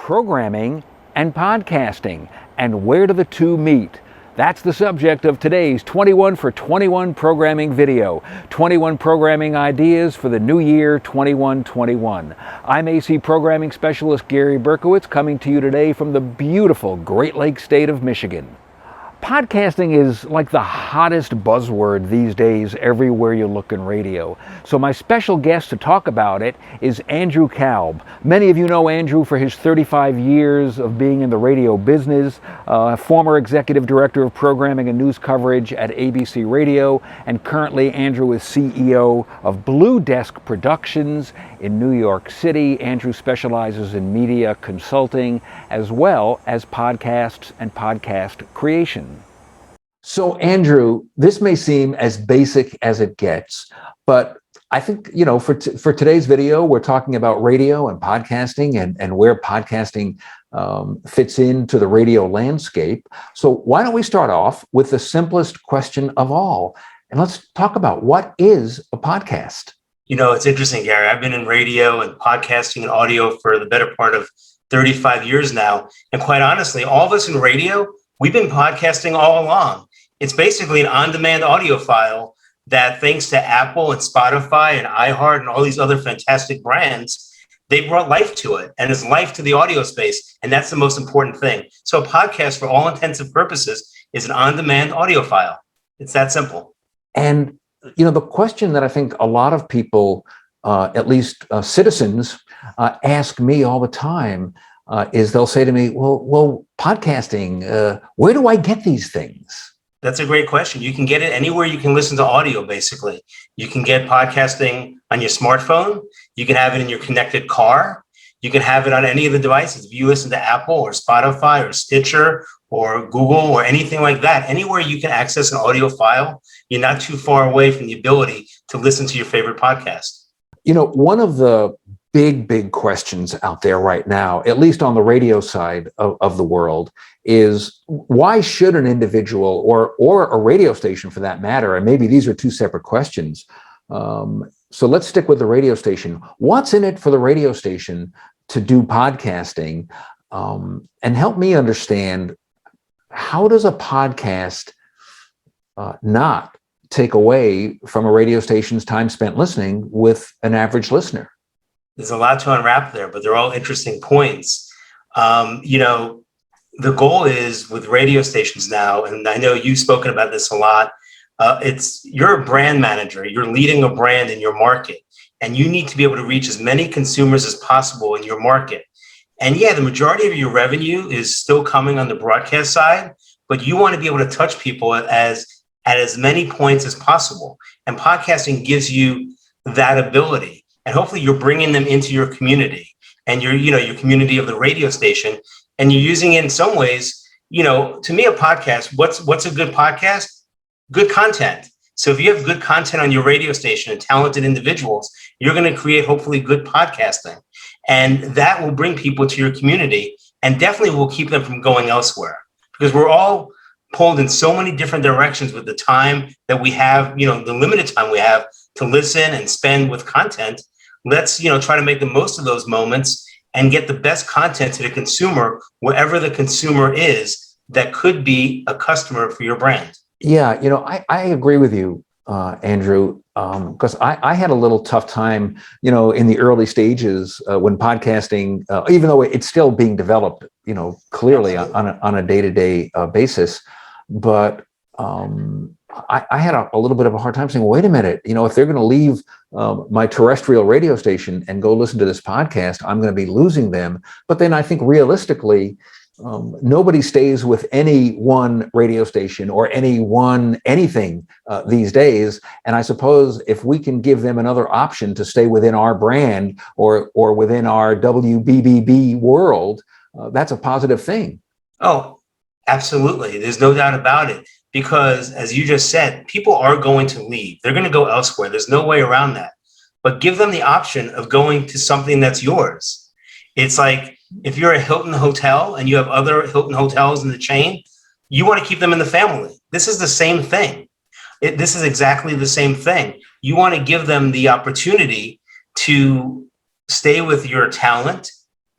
programming and podcasting, and where do the two meet? That's the subject of today's 21 for 21 programming video. 21 programming ideas for the new year 2121. I'm AC Programming Specialist Gary Berkowitz, coming to you today from the beautiful Great Lakes state of Michigan. Podcasting is like the hottest buzzword these days everywhere you look in radio. So my special guest to talk about it is Andrew Kalb. Many of you know Andrew for his 35 years of being in the radio business, former executive director of programming and news coverage at ABC Radio, and currently Andrew is CEO of Blue Desk Productions in New York City. Andrew specializes in media consulting as well as podcasts and podcast creation. So, Andrew, this may seem as basic as it gets, but I think, for today's video, we're talking about radio and podcasting and where podcasting fits into the radio landscape. So why don't we start off with the simplest question of all? And let's talk about what is a podcast? It's interesting, Gary. I've been in radio and podcasting and audio for the better part of 35 years now. And quite honestly, all of us in radio, we've been podcasting all along. It's basically an on-demand audio file that, thanks to Apple and Spotify and iHeart and all these other fantastic brands, they brought life to it, and it's life to the audio space. And that's the most important thing. So a podcast, for all intents and purposes, is an on-demand audio file. It's that simple. And, the question that I think a lot of people, at least citizens, ask me all the time is they'll say to me, well, podcasting, where do I get these things? That's a great question. You can get it anywhere you can listen to audio, basically. You can get podcasting on your smartphone. You can have it in your connected car. You can have it on any of the devices. If you listen to Apple or Spotify or Stitcher or Google or anything like that, anywhere you can access an audio file, you're not too far away from the ability to listen to your favorite podcast. One of the big questions out there right now, at least on the radio side of the world, is why should an individual or a radio station for that matter, and maybe these are two separate questions. So let's stick with the radio station. What's in it for the radio station to do podcasting? And help me understand, how does a podcast not take away from a radio station's time spent listening with an average listener? There's a lot to unwrap there, but they're all interesting points. The goal is with radio stations now, and I know you've spoken about this a lot, you're a brand manager, you're leading a brand in your market, and you need to be able to reach as many consumers as possible in your market. And the majority of your revenue is still coming on the broadcast side, but you want to be able to touch people at as many points as possible. And podcasting gives you that ability. And hopefully you're bringing them into your community and your community of the radio station. And you're using it in some ways, to me, a podcast, what's a good podcast? Good content. So if you have good content on your radio station and talented individuals, you're going to create hopefully good podcasting. And that will bring people to your community and definitely will keep them from going elsewhere, because we're all pulled in so many different directions with the time that we have, the limited time we have to listen and spend with content. Let's, try to make the most of those moments and get the best content to the consumer, wherever the consumer is that could be a customer for your brand. Yeah, I agree with you, Andrew, because I had a little tough time, in the early stages when podcasting, even though it's still being developed, clearly on a day-to-day basis. But I had a little bit of a hard time saying, wait a minute, if they're going to leave my terrestrial radio station and go listen to this podcast, I'm going to be losing them. But then I think realistically, nobody stays with any one radio station or anything these days. And I suppose if we can give them another option to stay within our brand or within our WBBB world, that's a positive thing. Oh, absolutely. There's no doubt about it. Because as you just said, people are going to leave. They're going to go elsewhere. There's no way around that. But give them the option of going to something that's yours. It's like if you're a Hilton hotel and you have other Hilton hotels in the chain, you want to keep them in the family. This is the same thing. This is exactly the same thing. You want to give them the opportunity to stay with your talent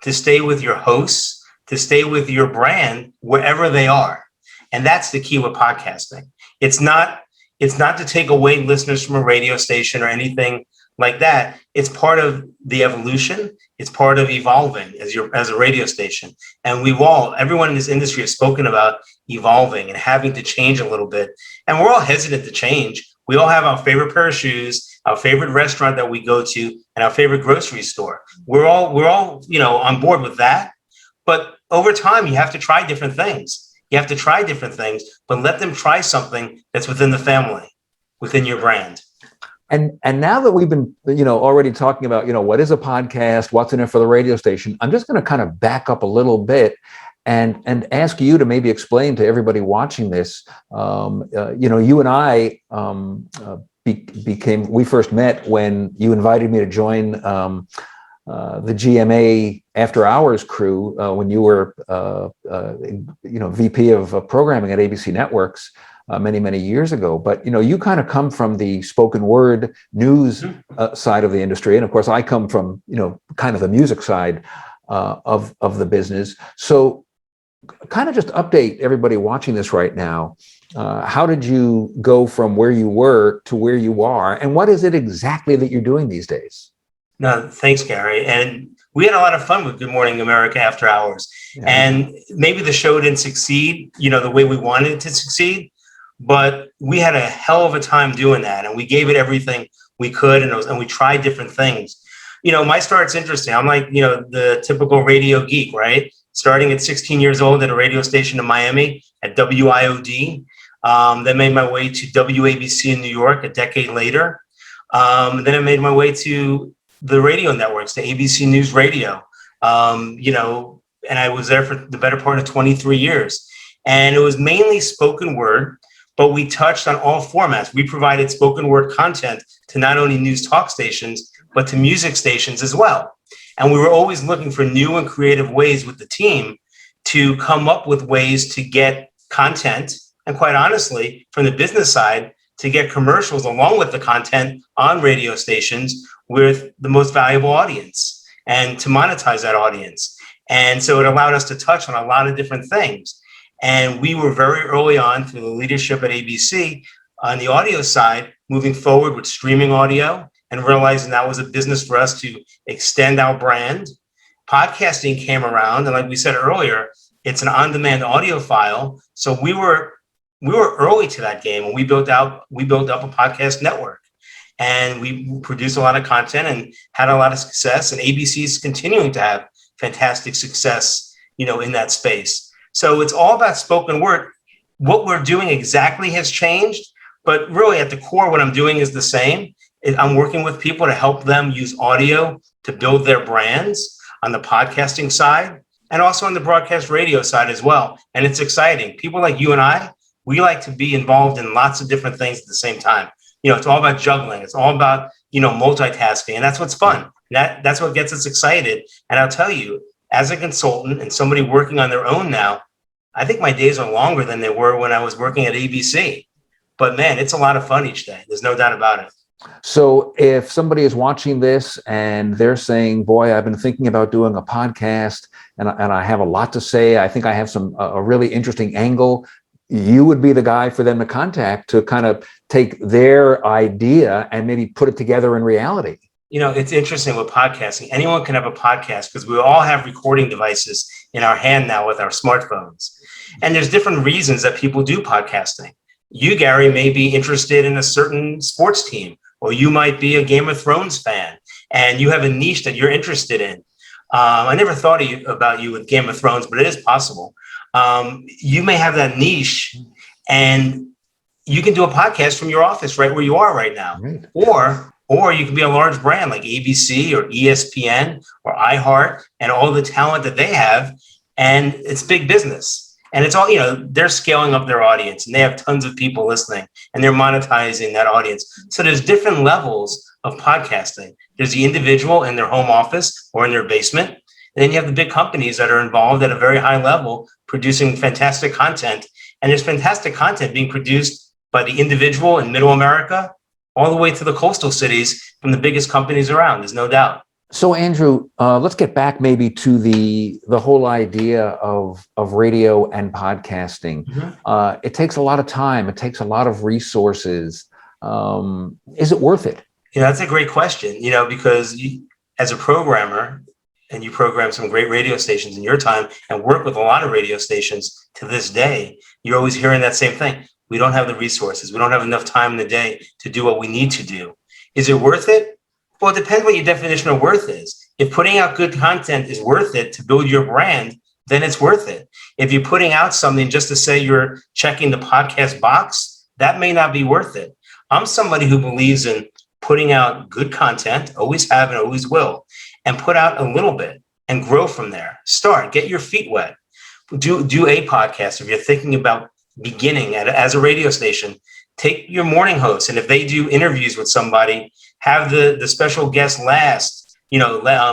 to stay with your hosts, to stay with your brand wherever they are. And that's the key with podcasting. It's not to take away listeners from a radio station or anything like that. It's part of the evolution. It's part of evolving as a radio station. And everyone in this industry has spoken about evolving and having to change a little bit. And we're all hesitant to change. We all have our favorite pair of shoes, our favorite restaurant that we go to, and our favorite grocery store. We're all on board with that. But over time, you have to try different things. But let them try something that's within the family, within your brand. And now that we've been, already talking about, what is a podcast, what's in it for the radio station, I'm just going to kind of back up a little bit and ask you to maybe explain to everybody watching this. You and I we first met when you invited me to join the GMA After Hours crew when you were, VP of programming at ABC Networks many years ago. But you kind of come from the spoken word news side of the industry, and of course I come from kind of the music side of the business. So, kind of just update everybody watching this right now. How did you go from where you were to where you are, and what is it exactly that you're doing these days? No, thanks, Gary. And we had a lot of fun with Good Morning America After Hours. Yeah. And maybe the show didn't succeed, the way we wanted it to succeed, but we had a hell of a time doing that. And we gave it everything we could, and we tried different things. My start's interesting. I'm like, the typical radio geek, right? Starting at 16 years old at a radio station in Miami at WIOD. Then made my way to WABC in New York a decade later. Then I made my way to the radio networks, to ABC News Radio, and I was there for the better part of 23 years. And it was mainly spoken word, but we touched on all formats. We provided spoken word content to not only news talk stations, but to music stations as well. And we were always looking for new and creative ways with the team to come up with ways to get content, and quite honestly, from the business side, to get commercials along with the content on radio stations with the most valuable audience and to monetize that audience. And so it allowed us to touch on a lot of different things. And we were very early on through the leadership at ABC on the audio side, moving forward with streaming audio and realizing that was a business for us to extend our brand. Podcasting came around, and like we said earlier, it's an on-demand audio file. So we were early to that game, and we built up a podcast network, and we produced a lot of content and had a lot of success. And ABC is continuing to have fantastic success, in that space. So it's all about spoken word. What we're doing exactly has changed, but really at the core, what I'm doing is the same. I'm working with people to help them use audio to build their brands on the podcasting side and also on the broadcast radio side as well. And it's exciting. People like you and I, we like to be involved in lots of different things at the same time. It's all about juggling. It's all about, multitasking. And that's what's fun. That's what gets us excited. And I'll tell you, as a consultant and somebody working on their own now, I think my days are longer than they were when I was working at ABC. But man, it's a lot of fun each day. There's no doubt about it. So if somebody is watching this and they're saying, boy, I've been thinking about doing a podcast and I have a lot to say, I think I have a really interesting angle, you would be the guy for them to contact to kind of take their idea and maybe put it together in reality. It's interesting with podcasting. Anyone can have a podcast because we all have recording devices in our hand now with our smartphones. And there's different reasons that people do podcasting. You, Gary, may be interested in a certain sports team, or you might be a Game of Thrones fan, and you have a niche that you're interested in. I never thought about you with Game of Thrones, but it is possible. You may have that niche, and you can do a podcast from your office right where you are right now. Right. Or you can be a large brand like ABC or ESPN or iHeart and all the talent that they have, and it's big business. And it's all, they're scaling up their audience and they have tons of people listening and they're monetizing that audience. So there's different levels of podcasting. There's the individual in their home office or in their basement. And then you have the big companies that are involved at a very high level producing fantastic content. And there's fantastic content being produced by the individual in middle America all the way to the coastal cities from the biggest companies around. There's no doubt. So Andrew, let's get back maybe to the whole idea of radio and podcasting. It takes a lot of time. It takes a lot of resources. Is it worth it? That's a great question, because as a programmer, and you program some great radio stations in your time and work with a lot of radio stations to this day, you're always hearing that same thing. We don't have the resources. We don't have enough time in the day to do what we need to do. Is it worth it? Well, it depends what your definition of worth is. If putting out good content is worth it to build your brand, then it's worth it. If you're putting out something just to say you're checking the podcast box, that may not be worth it. I'm somebody who believes in putting out good content, always have and always will, and put out a little bit and grow from there. Start, get your feet wet. Do a podcast. If you're thinking about beginning as a radio station, take your morning host. And if they do interviews with somebody, have the special guest last,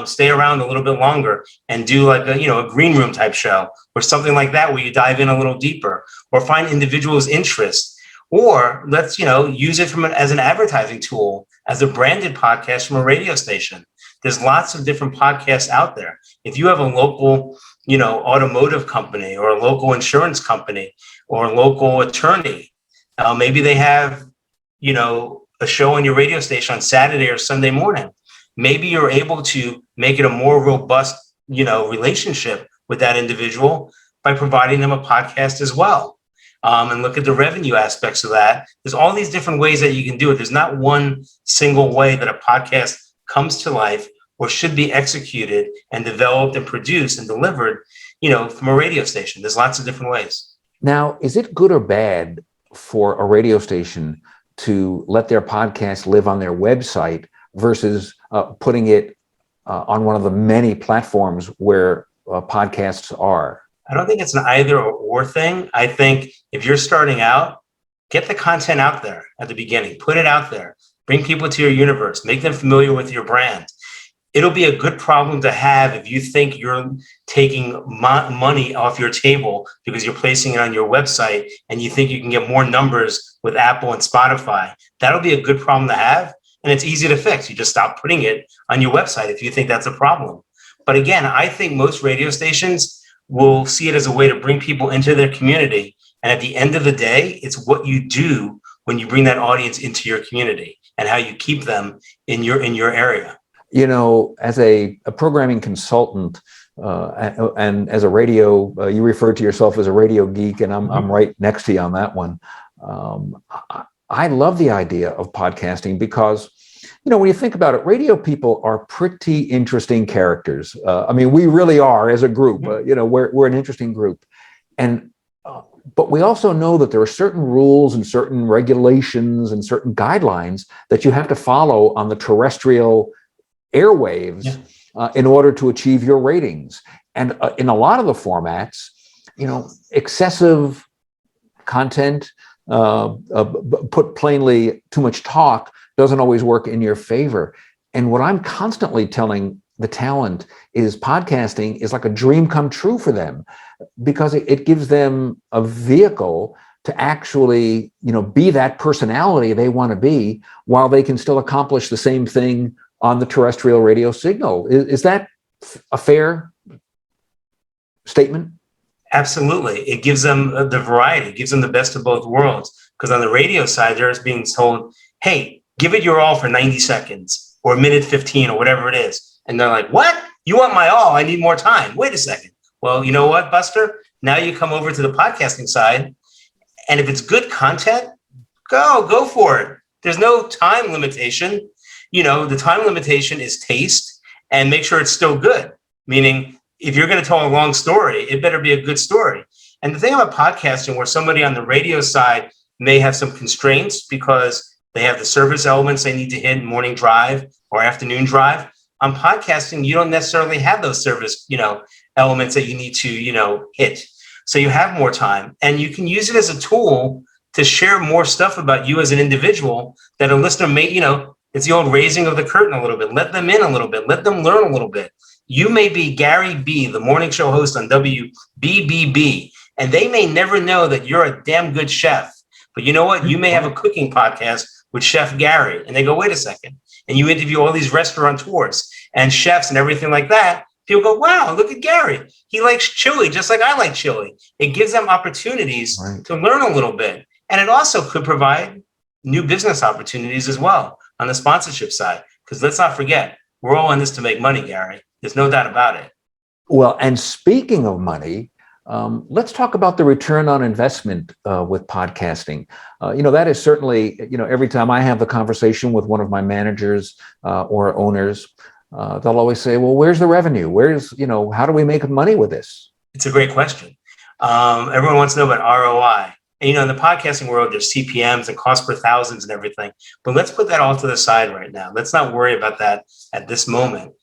stay around a little bit longer and do like a green room type show or something like that, where you dive in a little deeper, or find individuals' interests, or let's, use it as an advertising tool, as a branded podcast from a radio station. There's lots of different podcasts out there. If you have a local, automotive company, or a local insurance company, or a local attorney, maybe they have, a show on your radio station on Saturday or Sunday morning. Maybe you're able to make it a more robust, relationship with that individual by providing them a podcast as well. And look at the revenue aspects of that. There's all these different ways that you can do it. There's not one single way that a podcast comes to life or should be executed and developed and produced and delivered, from a radio station. There's lots of different ways. Now, is it good or bad for a radio station to let their podcast live on their website versus putting it on one of the many platforms where podcasts are? I don't think it's an either or thing. I think if you're starting out, get the content out there at the beginning, put it out there, bring people to your universe, make them familiar with your brand. It'll be a good problem to have if you think you're taking money off your table because you're placing it on your website and you think you can get more numbers with Apple and Spotify. That'll be a good problem to have, and it's easy to fix. You just stop putting it on your website if you think that's a problem. But again, I think most radio stations will see it as a way to bring people into their community. And at the end of the day, it's what you do when you bring that audience into your community and how you keep them in your area. As a programming consultant and as a radio, you refer to yourself as a radio geek, and I'm right next to you on that one. I love the idea of podcasting because, when you think about it, radio people are pretty interesting characters. We really are as a group. We're an interesting group, but we also know that there are certain rules and certain regulations and certain guidelines that you have to follow on the terrestrial airwaves in order to achieve your ratings. And in a lot of the formats, excessive content, put plainly, too much talk doesn't always work in your favor. And what I'm constantly telling the talent is podcasting is like a dream come true for them, because it gives them a vehicle to actually, be that personality they want to be, while they can still accomplish the same thing on the terrestrial radio signal. Is that a fair statement? Absolutely. It gives them the variety, it gives them the best of both worlds. Because on the radio side, they're being told, hey, give it your all for 90 seconds or a minute 15 or whatever it is. And they're like, what? You want my all? I need more time. Wait a second. Well, you know what, Buster? Now you come over to the podcasting side. And if it's good content, go for it. There's no time limitation. The time limitation is taste, and make sure it's still good. Meaning, if you're going to tell a long story, it better be a good story. And the thing about podcasting, where somebody on the radio side may have some constraints because they have the service elements they need to hit in morning drive or afternoon drive. On podcasting, you don't necessarily have those service, elements that you need to, hit. So you have more time, and you can use it as a tool to share more stuff about you as an individual that a listener may, it's the old raising of the curtain a little bit. Let them in a little bit. Let them learn a little bit. You may be Gary B, the morning show host on WBBB, and they may never know that you're a damn good chef. But you know what? You may have a cooking podcast with Chef Gary, and they go, wait a second. and you interview all these restaurateurs and chefs and everything like that, people go, wow, look at Gary. He likes chili just like I like chili. It gives them opportunities to learn a little bit. And it also could provide new business opportunities as well on the sponsorship side. Because let's not forget, we're all in this to make money, Gary. There's no doubt about it. Well, and speaking of money, let's talk about the return on investment with podcasting. That is certainly, every time I have the conversation with one of my managers or owners, they'll always say, well, where's the revenue? How do we make money with this? It's a great question. Everyone wants to know about ROI. And, in the podcasting world, there's CPMs and cost per thousands and everything. But let's put that all to the side right now. Let's not worry about that at this moment.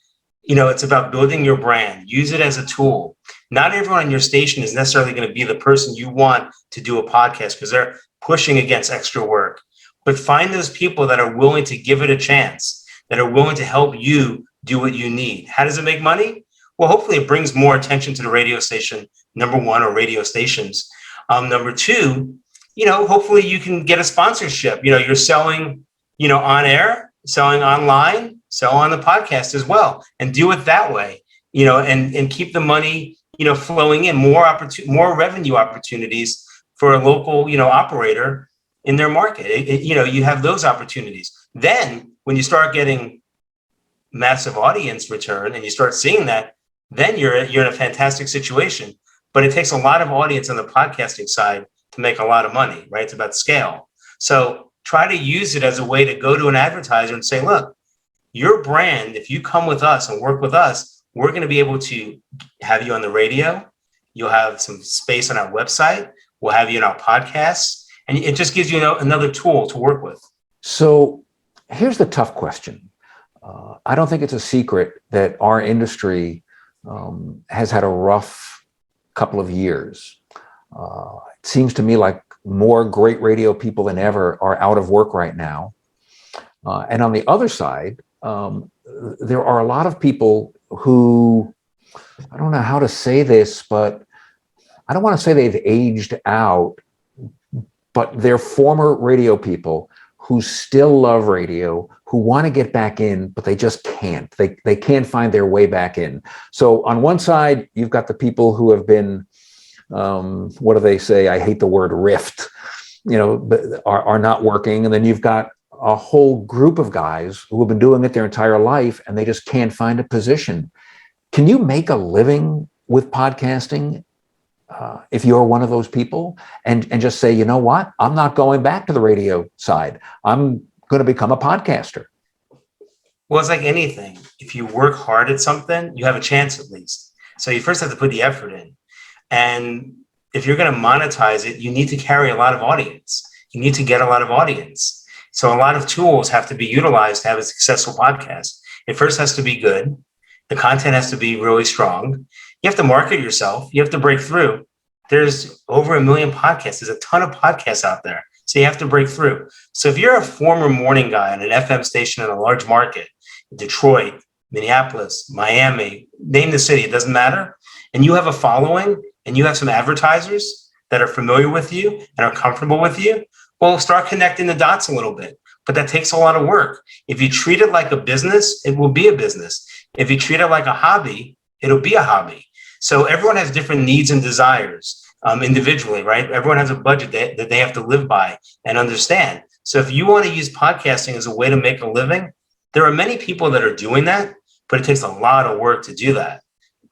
It's about building your brand. Use it as a tool. Not everyone on your station is necessarily going to be the person you want to do a podcast because they're pushing against extra work. But find those people that are willing to give it a chance, that are willing to help you do what you need. How does it make money? Well, hopefully it brings more attention to the radio station, number one, or radio stations. Number two, hopefully you can get a sponsorship. You're selling, on air, selling online, sell on the podcast as well, and do it that way, and keep the money, flowing in, more revenue opportunities for a local, operator in their market. You have those opportunities. Then when you start getting massive audience return and you start seeing that, then you're in a fantastic situation. But it takes a lot of audience on the podcasting side to make a lot of money, right? It's about scale. So try to use it as a way to go to an advertiser and say, look, your brand, if you come with us and work with us, we're going to be able to have you on the radio. You'll have some space on our website. We'll have you in our podcasts. And it just gives you another tool to work with. So here's the tough question. I don't think it's a secret that our industry has had a rough couple of years. It seems to me like more great radio people than ever are out of work right now. And on the other side, there are a lot of people who, I don't know how to say this, but I don't want to say they've aged out, but they're former radio people who still love radio, who want to get back in, but they just can't. They can't find their way back in. So on one side, you've got the people who have been, what do they say? I hate the word rift, are not working. And then you've got a whole group of guys who have been doing it their entire life and they just can't find a position. Can you make a living with podcasting if you're one of those people and just say, you know what, I'm not going back to the radio side. I'm going to become a podcaster? Well, it's like anything. If you work hard at something, you have a chance at least. So you first have to put the effort in. And if you're going to monetize it, you need to carry a lot of audience. You need to get a lot of audience. So a lot of tools have to be utilized to have a successful podcast. It first has to be good. The content has to be really strong. You have to market yourself. You have to break through. There's over 1 million podcasts. There's a ton of podcasts out there. So you have to break through. So if you're a former morning guy on an FM station in a large market, Detroit, Minneapolis, Miami, name the city, it doesn't matter. And you have a following and you have some advertisers that are familiar with you and are comfortable with you, well, start connecting the dots a little bit. But that takes a lot of work. If you treat it like a business, it will be a business. If you treat it like a hobby, it'll be a hobby. So everyone has different needs and desires individually, right? Everyone has a budget that they have to live by and understand. So if you want to use podcasting as a way to make a living, there are many people that are doing that, but it takes a lot of work to do that.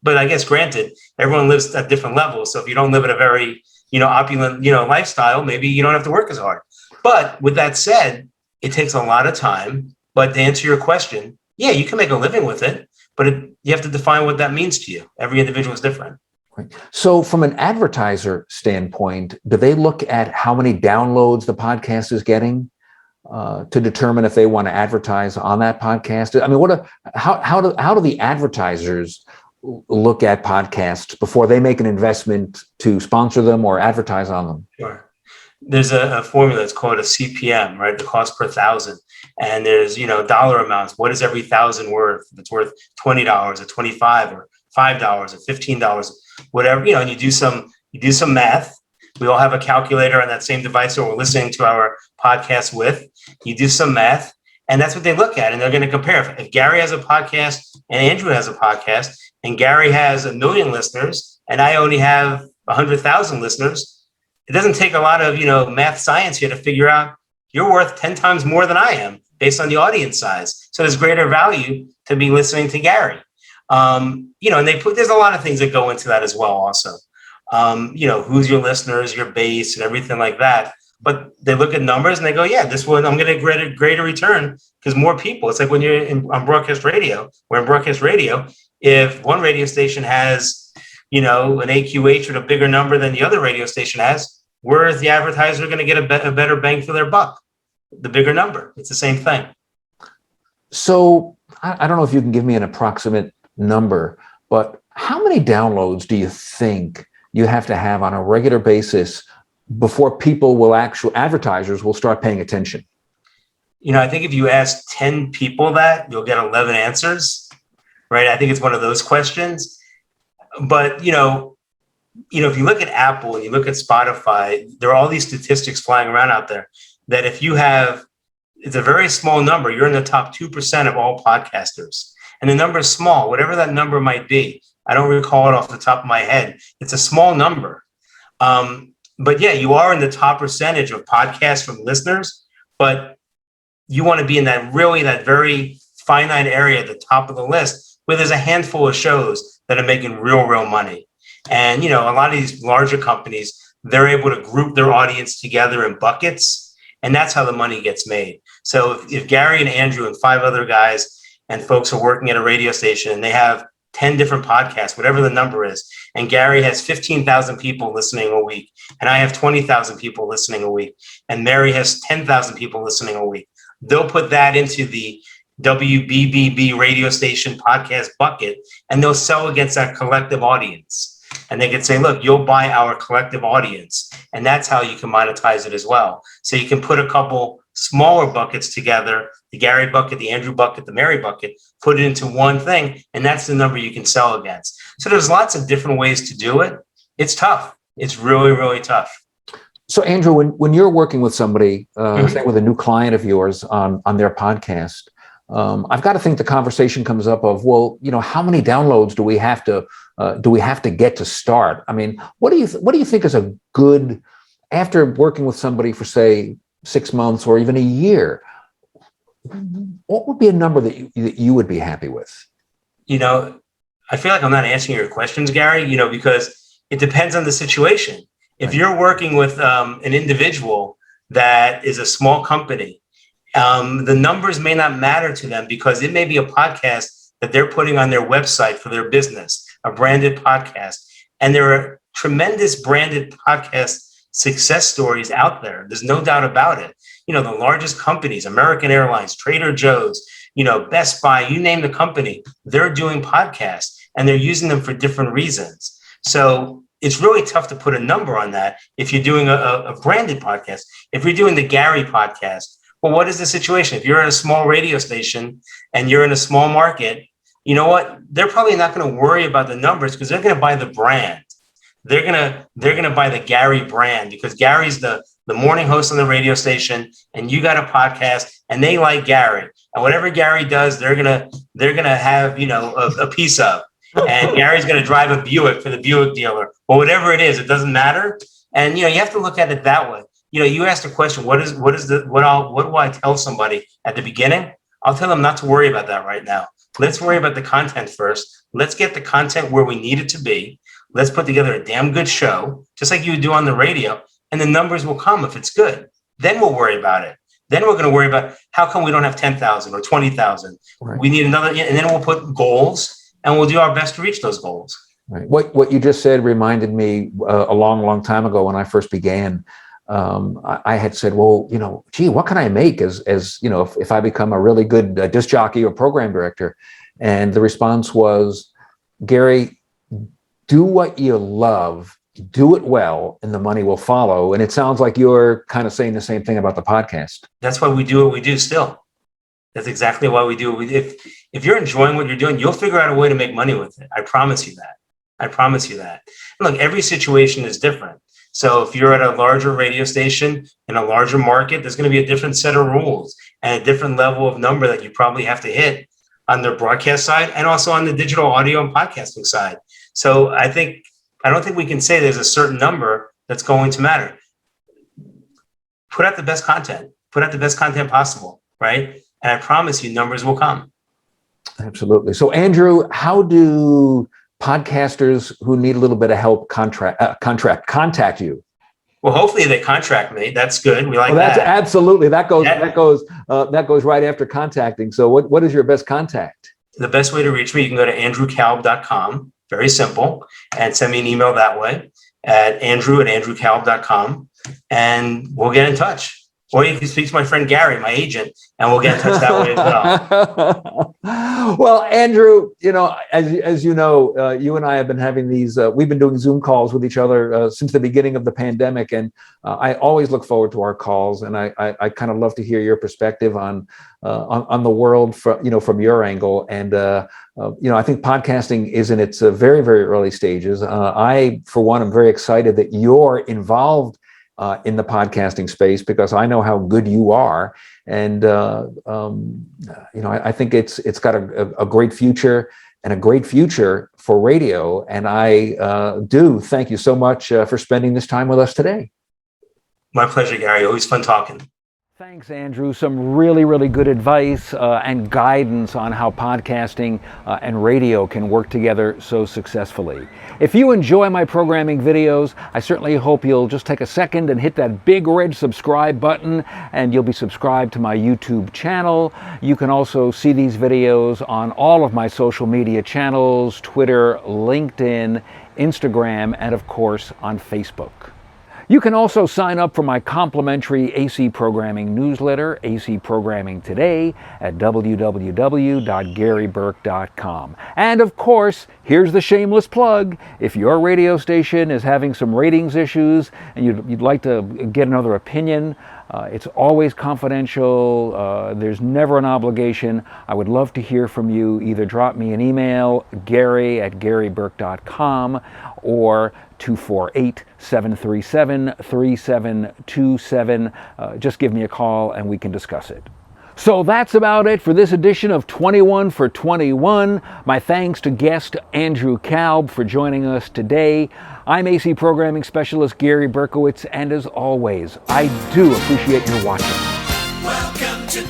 But I guess granted, everyone lives at different levels. So if you don't live at a very, opulent, lifestyle, maybe you don't have to work as hard. But with that said, it takes a lot of time. But to answer your question, yeah, you can make a living with it, but you have to define what that means to you. Every individual is different. Right. So from an advertiser standpoint, do they look at how many downloads the podcast is getting to determine if they want to advertise on that podcast? I mean, how do the advertisers look at podcasts before they make an investment to sponsor them or advertise on them? Sure. There's a formula. It's called a CPM, right? The cost per thousand. And there's, dollar amounts. What is every thousand worth? If it's worth $20 or $25 or $5 or $15, whatever, and you do some math. We all have a calculator on that same device that we're listening to our podcast with. You do some math And that's what they look at. And they're going to compare. If Gary has a podcast and Andrew has a podcast, and Gary has 1 million listeners and I only have 100,000 listeners, it doesn't take a lot of, math science here to figure out you're worth 10 times more than I am based on the audience size. So there's greater value to be listening to Gary. And there's a lot of things that go into that as well also. Who's your listeners, your base, and everything like that. But they look at numbers and they go, yeah, this one, I'm going to get a greater return because more people. It's like when you're on broadcast radio, we're in broadcast radio. If one radio station has, an AQH with a bigger number than the other radio station has, where's the advertiser going to get a better bang for their buck? The bigger number. It's the same thing. So I don't know if you can give me an approximate number, but how many downloads do you think you have to have on a regular basis before advertisers will start paying attention? I think if you ask 10 people that, you'll get 11 answers, right? I think it's one of those questions. But, if you look at Apple and you look at Spotify, there are all these statistics flying around out there that if you have, it's a very small number, you're in the top 2% of all podcasters. And the number is small, whatever that number might be. I don't recall it off the top of my head. It's a small number. But yeah, you are in the top percentage of podcasts from listeners, but you want to be in that very finite area at the top of the list where there's a handful of shows that are making real money. And, a lot of these larger companies, they're able to group their audience together in buckets, and that's how the money gets made. So if Gary and Andrew and 5 other guys and folks are working at a radio station and they have 10 different podcasts, whatever the number is, and Gary has 15,000 people listening a week, and I have 20,000 people listening a week, and Mary has 10,000 people listening a week, they'll put that into the WBBB radio station podcast bucket, and they'll sell against that collective audience. And they can say, look, you'll buy our collective audience. And that's how you can monetize it as well. So you can put a couple smaller buckets together, the Gary bucket, the Andrew bucket, the Mary bucket, put it into one thing, and that's the number you can sell against. So there's lots of different ways to do it. It's tough. It's really tough. So Andrew, when you're working with somebody, say with a new client of yours on their podcast, I've got to think the conversation comes up of, well, how many downloads do we have to get to start? I mean, what do you think is a good, after working with somebody for say 6 months or even a year, what would be a number that you would be happy with? I feel like I'm not answering your questions, Gary, because it depends on the situation. If you're working with an individual that is a small company, the numbers may not matter to them because it may be a podcast that they're putting on their website for their business, a branded podcast. And there are tremendous branded podcast success stories out there. There's no doubt about it. The largest companies, American Airlines, Trader Joe's, Best Buy, you name the company, they're doing podcasts and they're using them for different reasons. So it's really tough to put a number on that if you're doing a branded podcast. If you're doing the Gary podcast, well, what is the situation? If you're at a small radio station and you're in a small market, you know what? They're probably not going to worry about the numbers because they're going to buy the brand. They're gonna buy the Gary brand because Gary's the morning host on the radio station, and you got a podcast, and they like Gary, and whatever Gary does, they're gonna have a piece of, and Gary's gonna drive a Buick for the Buick dealer, or whatever it is. It doesn't matter, and you have to look at it that way. You asked a question. What do I tell somebody at the beginning? I'll tell them not to worry about that right now. Let's worry about the content first. Let's get the content where we need it to be. Let's put together a damn good show, just like you would do on the radio, and the numbers will come if it's good. Then we'll worry about it. Then we're going to worry about how come we don't have 10,000 or 20,000. Right. We need another, and then we'll put goals, and we'll do our best to reach those goals. Right. What you just said reminded me a long time ago when I first began. I had said, well, gee, what can I make as if I become a really good disc jockey or program director? And the response was, Gary, do what you love, do it well, and the money will follow. And it sounds like you're kind of saying the same thing about the podcast. That's why we do what we do still. That's exactly why we do it. If you're enjoying what you're doing, you'll figure out a way to make money with it. I promise you that. And look, every situation is different. So if you're at a larger radio station in a larger market, there's going to be a different set of rules and a different level of number that you probably have to hit on the broadcast side and also on the digital audio and podcasting side. So I don't think we can say there's a certain number that's going to matter. Put out the best content. Put out the best content possible, right? And I promise you, numbers will come. Absolutely. So, Andrew, how do podcasters who need a little bit of help contact you? Well, hopefully they contract me. That's good. We like that's that. Absolutely. That goes right after contacting. So, what is your best contact? The best way to reach me, you can go to andrewkalb.com. Very simple, and send me an email that way at andrewkalb.com, and we'll get in touch. Or you can speak to my friend Gary, my agent, and we'll get in touch that way as well. Well, Andrew, as you know, you and I have been having these, we've been doing Zoom calls with each other since the beginning of the pandemic. And I always look forward to our calls. And I kind of love to hear your perspective on the world from your angle. And, I think podcasting is in its very, very early stages. I, for one, am very excited that you're involved in the podcasting space, because I know how good you are, and I think it's got a great future, and a great future for radio. And I do thank you so much for spending this time with us today. My pleasure, Gary. Always fun talking. Thanks, Andrew. Some really, really good advice and guidance on how podcasting and radio can work together so successfully. If you enjoy my programming videos, I certainly hope you'll just take a second and hit that big red subscribe button, and you'll be subscribed to my YouTube channel. You can also see these videos on all of my social media channels: Twitter, LinkedIn, Instagram, and of course on Facebook. You can also sign up for my complimentary AC Programming newsletter, AC Programming Today, at www.garyburke.com. And of course, here's the shameless plug. If your radio station is having some ratings issues and you'd like to get another opinion, it's always confidential. There's never an obligation. I would love to hear from you. Either drop me an email, gary@garyburke.com, or 248-737-3727. Just give me a call and we can discuss it. So that's about it for this edition of 21 for 21. My thanks to guest Andrew Kalb for joining us today. I'm AC Programming Specialist Gary Berkowitz, and as always, I do appreciate your watching. Welcome to